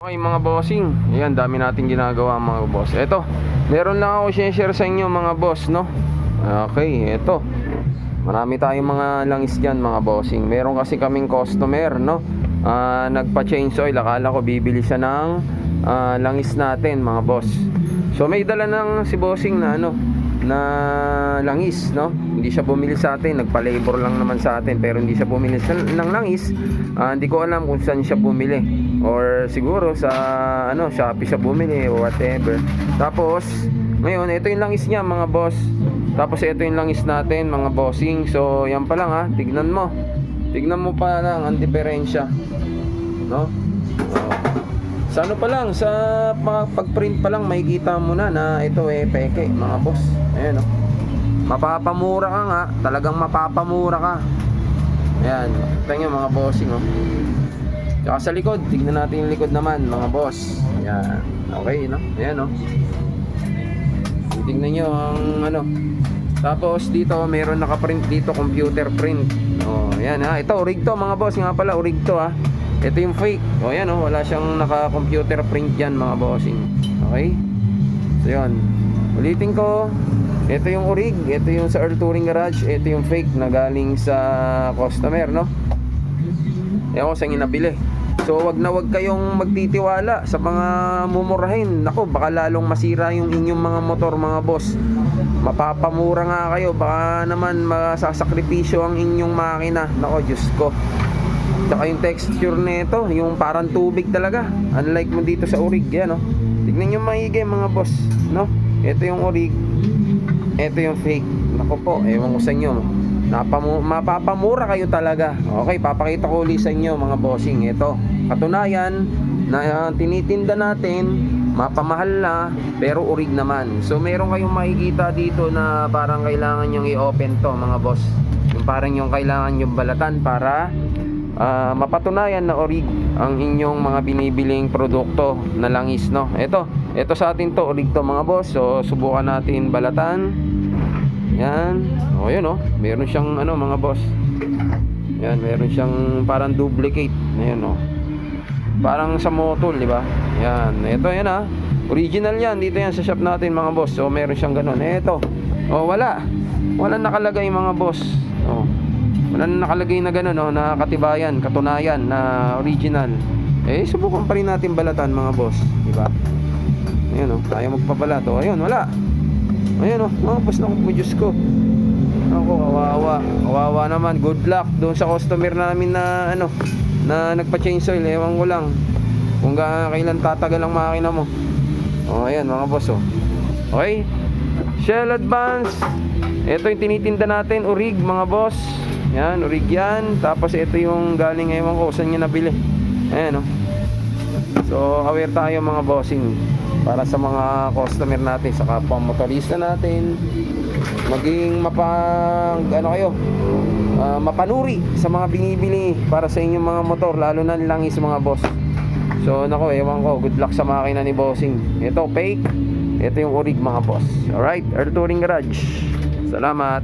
Okay mga bossing, ayan, dami nating ginagawa mga boss. Eto, meron lang ako share sa inyo mga boss, no? Okay, eto, marami tayong mga langis dyan mga bossing. Meron kasi kaming customer, no? Nagpa-change oil, akala ko bibili siya ng langis natin mga boss. So may dala ng si bossing na na langis, no? Hindi siya bumili sa atin, nagpa-labor lang naman sa atin, pero hindi siya bumili ng langis. Hindi ko alam kung saan siya bumili, or siguro sa Shopee siya bumili o whatever. Tapos ngayon ito yung langis niya mga boss. Tapos ito yung langis natin mga bossing. So yan pa lang tignan mo. Tignan mo pa lang ang diferensya, no? Sa pa lang, sa pag-print pa lang makikita mo na ito peke mga boss. Ayan, mapapamura ka nga, talagang mapapamura ka. Ayan, tingnan mga bossing, Tsaka sa likod, tignan natin yung likod naman mga boss. Ayan, okay, no? Ayan, tignan nyo ang Tapos dito meron nakaprint dito, computer print. Ayan ito orig to mga boss, nga pala orig to Ito yung fake. Ayan wala siyang naka-computer print diyan mga bossing. Okay? So yun. Ulitin ko. Ito yung orig, ito yung sa Earl Touring Garage, ito yung fake na galing sa customer, no? Ewan ko saan nabili. So wag kayong magtitiwala sa mga mumurahin. Nako, baka lalong masira yung inyong mga motor mga boss. Mapapamura nga kayo, baka naman masasakripisyo ang inyong makina. Nako, Diyos ko. Tsaka yung texture nito, yung parang tubig talaga. Unlike mo dito sa orig, yan Tignan nyo maigi mga boss, no? Ito yung orig, ito yung fake. Nako po, ewan ko sa inyo, mapapamura kayo talaga. Okay, papakita ko ulit sa inyo mga bossing. Ito, katunayan na tinitinda natin, mapamahal na, pero orig naman. So meron kayong makikita dito na parang kailangan nyong i-open to mga boss. Yung parang yung kailangan nyong balatan para mapatunayan na orig ang inyong mga binibiling produkto na langis, no? Ito sa atin to, orig to mga boss. So subukan natin balatan. Yan. Yun meron siyang mga boss. Yan, meron siyang parang duplicate. Ayun parang sa motor, di ba? Yan. Ito yan original yan. Dito yan sa shop natin mga boss. So meron siyang ganun. Ito. Wala nakalagay mga boss. Wala nakalagay na gano'n na katibayan, katunayan na original. Subukan pa rin natin balatan mga boss, di ba? Ayun tayo magpabalat. Ayun, wala. Ayun mga boss, naku po, Diyos ko. Ako, kawawa naman. Good luck doon sa customer namin na na nagpa-change oil. Ewan ko lang kung kailan tatagal ang makina mo. Ayan mga boss. Okay, Shell Advance. Ito yung tinitinda natin, orig mga boss. Yan, orig yan. Tapos ito yung galing, ewan ko saan niya nabili. Ayan So aware tayo mga bossing, para sa mga customer natin, sa kapwa motorista natin, maging mapanuri sa mga binibili para sa inyong mga motor, lalo na langis mga boss. So nako, ewan ko, good luck sa makina ni bossing. Ito fake, ito yung orig mga boss. Alright, Earl Touring Garage. Salamat.